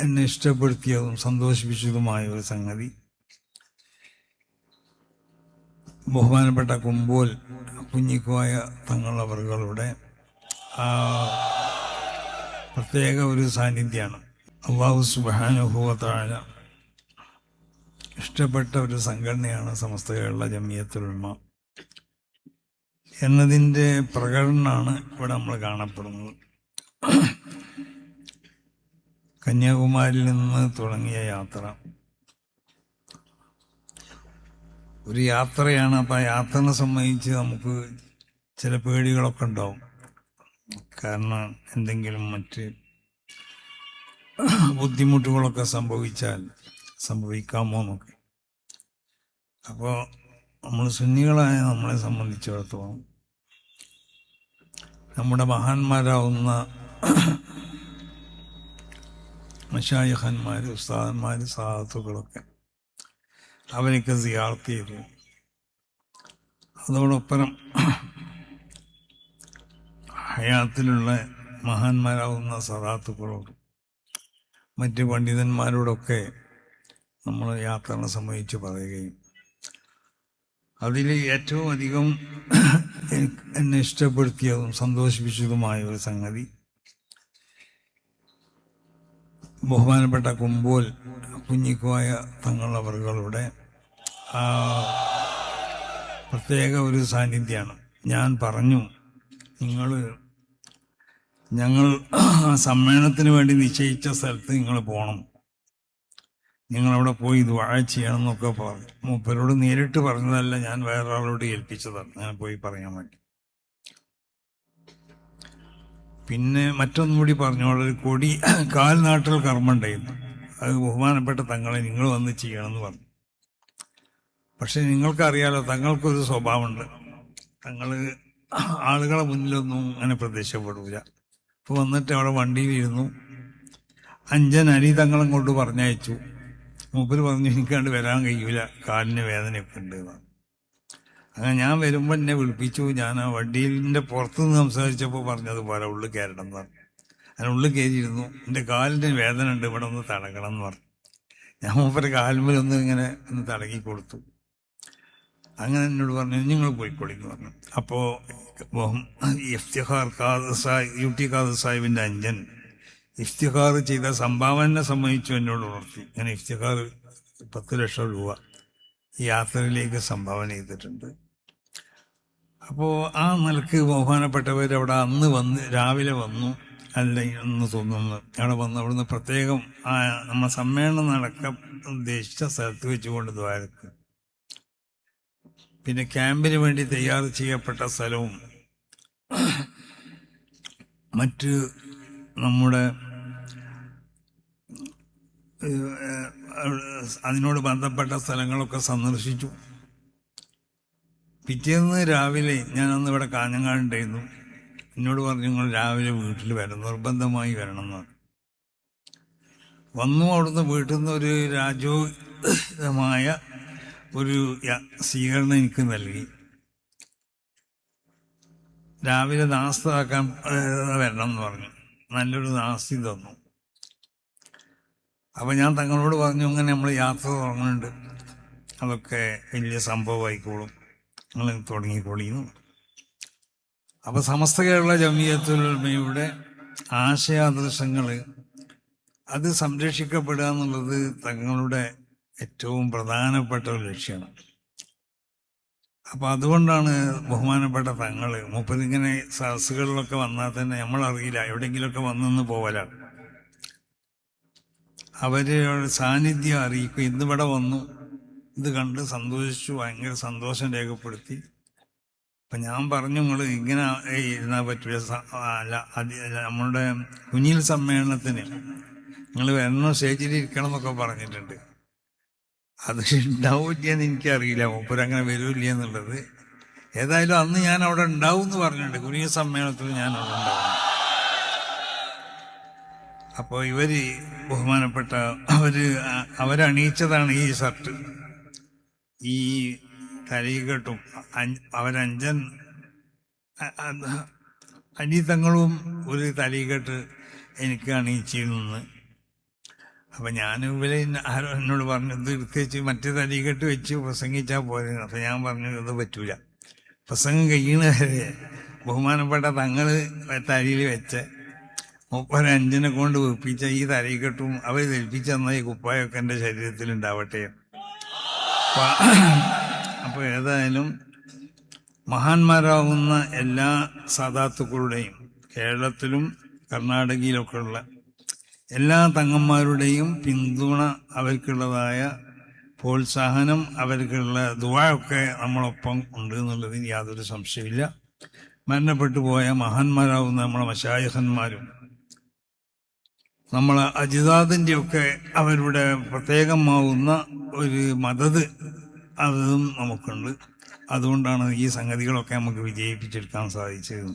എന്നെ ഇഷ്ടപ്പെടുത്തിയതും സന്തോഷിപ്പിച്ചതുമായ ഒരു സംഗതി ബഹുമാനപ്പെട്ട കുമ്പോൽ കുഞ്ഞിക്കോയ തങ്ങളവറുകളുടെ പ്രത്യേക ഒരു സാന്നിധ്യമാണ്. അല്ലാഹു സുബ്ഹാനഹു വ തആല ഇഷ്ടപ്പെട്ട ഒരു സംഘടനയാണ് സമസ്ത കേരള ജംഇയ്യത്തുൽ ഉലമ എന്നതിൻ്റെ പ്രകടനമാണ് ഇവിടെ നമ്മൾ കാണപ്പെടുന്നത്. കന്യാകുമാരിയിൽ നിന്ന് തുടങ്ങിയ യാത്ര ഒരു യാത്രയാണ്. അപ്പം ആ യാത്രനെ സംബന്ധിച്ച് നമുക്ക് ചില പേടികളൊക്കെ ഉണ്ടാവും. കാരണം എന്തെങ്കിലും മറ്റ് ബുദ്ധിമുട്ടുകളൊക്കെ സംഭവിക്കാമോ എന്നൊക്കെ. അപ്പോൾ നമ്മൾ സുന്നികളായ നമ്മളെ സംബന്ധിച്ചിടത്തോളം നമ്മുടെ മഹാന്മാരാവുന്ന മശായിഖന്മാർ, ഉസ്താദന്മാർ, സാദത്തുകളൊക്കെ അവരൊക്കെ സിയാറത്ത് ചെയ്തു. അതോടൊപ്പം ഹയാത്തിലുള്ള മഹാന്മാരാവുന്ന സദാത്തുക്കളോടും മറ്റ് പണ്ഡിതന്മാരോടൊക്കെ നമ്മൾ യാത്രയെ സംബന്ധിച്ച് പറയുകയും അതിൽ ഏറ്റവും അധികം എന്നെ ഇഷ്ടപ്പെടുത്തിയതും സന്തോഷിപ്പിച്ചതുമായ ഒരു സംഗതി ബഹുമാനപ്പെട്ട കുമ്പോൽ കുഞ്ഞിക്കോയ തങ്ങളവറുകളുടെ പ്രത്യേക ഒരു സാന്നിധ്യമാണ്. ഞാൻ പറഞ്ഞു, ഞങ്ങൾ സമ്മേളനത്തിന് വേണ്ടി നിശ്ചയിച്ച സ്ഥലത്ത് നിങ്ങൾ പോകണം, നിങ്ങളവിടെ പോയി ദുആ ചെയ്യണം എന്നൊക്കെ പറഞ്ഞു. മൂപ്പരോട് നേരിട്ട് പറഞ്ഞതല്ല, ഞാൻ വേറൊരാളോട് ഏൽപ്പിച്ചതാണ് ഞാൻ പോയി പറയാൻ വേണ്ടി. പിന്നെ മറ്റൊന്നും കൂടി പറഞ്ഞോളൂ, ഒരു കൊടി കാൽനാട്ടൽ കർമ്മം ഉണ്ടായിരുന്നു. അത് ബഹുമാനപ്പെട്ട തങ്ങളെ നിങ്ങൾ വന്ന് ചെയ്യണമെന്ന് പറഞ്ഞു. പക്ഷെ നിങ്ങൾക്കറിയാലോ, തങ്ങൾക്കൊരു സ്വഭാവമുണ്ട്. തങ്ങൾ ആളുകളെ മുന്നിലൊന്നും അങ്ങനെ പ്രത്യക്ഷപ്പെടൂല. ഇപ്പോൾ വന്നിട്ട് അവിടെ വണ്ടിയിലിരുന്നു. 5 അരി തങ്ങളും കൊണ്ട് പറഞ്ഞയച്ചു. മൂപ്പര് പറഞ്ഞു, എനിക്കണ്ട് വരാൻ കഴിയൂല, കാലിന് വേദനയൊക്കെ ഉണ്ട് എന്നാണ്. അങ്ങനെ ഞാൻ വരുമ്പോൾ എന്നെ വിളിപ്പിച്ചു. ഞാൻ ആ വണ്ടിയിലിൻ്റെ പുറത്തുനിന്ന് സംസാരിച്ചപ്പോൾ പറഞ്ഞതുപോലെ ഉള്ളിൽ കയറണം എന്ന് പറഞ്ഞു. ഞാൻ ഉള്ളിൽ കയറിയിരുന്നു. എൻ്റെ കാലിന് വേദന ഉണ്ട്, ഇവിടെ ഒന്ന് തടകണം എന്ന് പറഞ്ഞു. ഞാൻ മൂപ്പര് കാൽമേലൊന്ന് ഇങ്ങനെ ഒന്ന് തടകി കൊടുത്തു. അങ്ങനെ എന്നോട് പറഞ്ഞു, നിങ്ങൾ പോയിക്കോളിന്ന് പറഞ്ഞു. അപ്പോൾ ഇഫ്തിഖാർ യൂട്ടി ഖാദർ സാഹിബിൻ്റെ അഞ്ചൻ ഇഫ്തിഖാർ ചെയ്ത സംഭാവന സംബന്ധിച്ചു എന്നോട് ഉണർത്തി. അങ്ങനെ ഇഫ്തിഖാർ 10 ലക്ഷം രൂപ ഈ യാത്രയിലേക്ക് സംഭാവന ചെയ്തിട്ടുണ്ട്. അപ്പോൾ ആ നിലക്ക് ബഹുമാനപ്പെട്ടവർ അവിടെ അന്ന് രാവിലെ വന്നു, അല്ല എന്ന് തോന്നുന്നു. അവിടെ വന്ന് അവിടുന്ന് പ്രത്യേകം നമ്മുടെ സമ്മേളനം നടക്കാൻ ഉദ്ദേശിച്ച സ്ഥലത്ത് വെച്ചുകൊണ്ട് ദ്വാരക്ക്, പിന്നെ ക്യാമ്പിന് വേണ്ടി തയ്യാർ ചെയ്യപ്പെട്ട സ്ഥലവും മറ്റ് നമ്മുടെ അതിനോട് ബന്ധപ്പെട്ട സ്ഥലങ്ങളൊക്കെ സന്ദർശിച്ചു. പിറ്റേന്ന് രാവിലെ ഞാൻ അന്ന് ഇവിടെ കാഞ്ഞങ്ങാടുണ്ടായിരുന്നു. എന്നോട് പറഞ്ഞു, നിങ്ങൾ രാവിലെ വീട്ടിൽ വരണം, നിർബന്ധമായി വരണം എന്ന് വന്നു. അവിടുന്ന് വീട്ടിൽ നിന്ന് ഒരു രാജോചിതമായ ഒരു സ്വീകരണം എനിക്ക് നൽകി. രാവിലെ നാസ്താക്കാൻ വരണം എന്ന് പറഞ്ഞു. നല്ലൊരു നാസ്തി തന്നു. അപ്പം ഞാൻ തങ്ങളോട് പറഞ്ഞു, അങ്ങനെ നമ്മൾ യാത്ര തുടങ്ങുന്നുണ്ട്, അതൊക്കെ വലിയ സംഭവമായിക്കോളും, നിങ്ങൾ തുടങ്ങിക്കോളിന്ന്. അപ്പം സമസ്ത കേരള ജംഇയ്യത്തുൽ ഉലമയുടെ ആശയാദർശങ്ങൾ അത് സംരക്ഷിക്കപ്പെടുക എന്നുള്ളത് തങ്ങളുടെ ഏറ്റവും പ്രധാനപ്പെട്ട ഒരു ലക്ഷ്യമാണ്. അപ്പം അതുകൊണ്ടാണ് ബഹുമാനപ്പെട്ട തങ്ങൾ മൂപ്പരിങ്ങനെ സദസ്സുകളിലൊക്കെ വന്നാൽ തന്നെ നമ്മളറിയില്ല, എവിടെയെങ്കിലുമൊക്കെ വന്നെന്ന് പോവലാണ്. അവരുടെ സാന്നിധ്യം അറിയിക്കും. ഇന്നിവിടെ വന്നു, ഇത് കണ്ട് സന്തോഷിച്ചു, ഭയങ്കര സന്തോഷം രേഖപ്പെടുത്തി. അപ്പം ഞാൻ പറഞ്ഞു, നിങ്ങൾ ഇങ്ങനെ ഇരുന്നാൽ പറ്റില്ല, അല്ല നമ്മളുടെ കുഞ്ഞിൽ സമ്മേളനത്തിന് നിങ്ങൾ വരണം, സ്റ്റേജിൽ ഇരിക്കണം എന്നൊക്കെ പറഞ്ഞിട്ടുണ്ട്. അത് ഉണ്ടാവില്ലെന്ന് എനിക്കറിയില്ല, മൂപ്പരങ്ങനെ വരില്ല എന്നുള്ളത്. ഏതായാലും അന്ന് ഞാൻ അവിടെ ഉണ്ടാവും എന്ന് പറഞ്ഞിട്ടുണ്ട്. കുഞ്ഞിൽ സമ്മേളനത്തിൽ ഞാൻ അവിടെ ഉണ്ടാവും. അപ്പോൾ ഇവര് ബഹുമാനപ്പെട്ട അവരണിയിച്ചതാണ് ഈ ഷർട്ട്, ഈ തലീകെട്ടും. അവരഞ്ചൻ അനിതങ്ങളും ഒരു തലീകെട്ട് എനിക്ക് അണിയിച്ചിരുന്നു. അപ്പം ഞാൻ ഇവരെ ആരോ എന്നോട് പറഞ്ഞു ഇത് എടുത്ത് വെച്ച് മറ്റേ തടികെട്ട് വെച്ച് പ്രസംഗിച്ചാൽ പോരെ. അപ്പം ഞാൻ പറഞ്ഞു ഇത് പറ്റൂല, പ്രസംഗം കഴിയണ വരെ ബഹുമാനപ്പെട്ട തങ്ങൾ തരിയിൽ വെച്ച് 35 കൊണ്ട് വെപ്പിച്ച ഈ തലയിക്കെട്ടും അവർ ധരിപ്പിച്ചെന്ന ഈ കുപ്പായൊക്കെ എൻ്റെ ശരീരത്തിലുണ്ടാവട്ടെ. അപ്പോൾ ഏതായാലും മഹാന്മാരാകുന്ന എല്ലാ സാദാത്തുക്കളുടെയും കേരളത്തിലും കർണാടകയിലൊക്കെ ഉള്ള എല്ലാ തങ്ങന്മാരുടെയും പിന്തുണ, അവർക്കുള്ളതായ പ്രോത്സാഹനം, അവർക്കുള്ള ദുആയൊക്കെ നമ്മളൊപ്പം ഉണ്ട് എന്നുള്ളതിന് യാതൊരു സംശയമില്ല. മരണപ്പെട്ടു പോയ മഹാന്മാരാകുന്ന നമ്മളെ മശായിഖന്മാരും നമ്മളെ അജിതാദിൻ്റെയൊക്കെ അവരുടെ പ്രത്യേകമാവുന്ന ഒരു മദത് അതും നമുക്കുണ്ട്. അതുകൊണ്ടാണ് ഈ സംഗതികളൊക്കെ നമുക്ക് വിജയിപ്പിച്ചെടുക്കാൻ സാധിച്ചത്.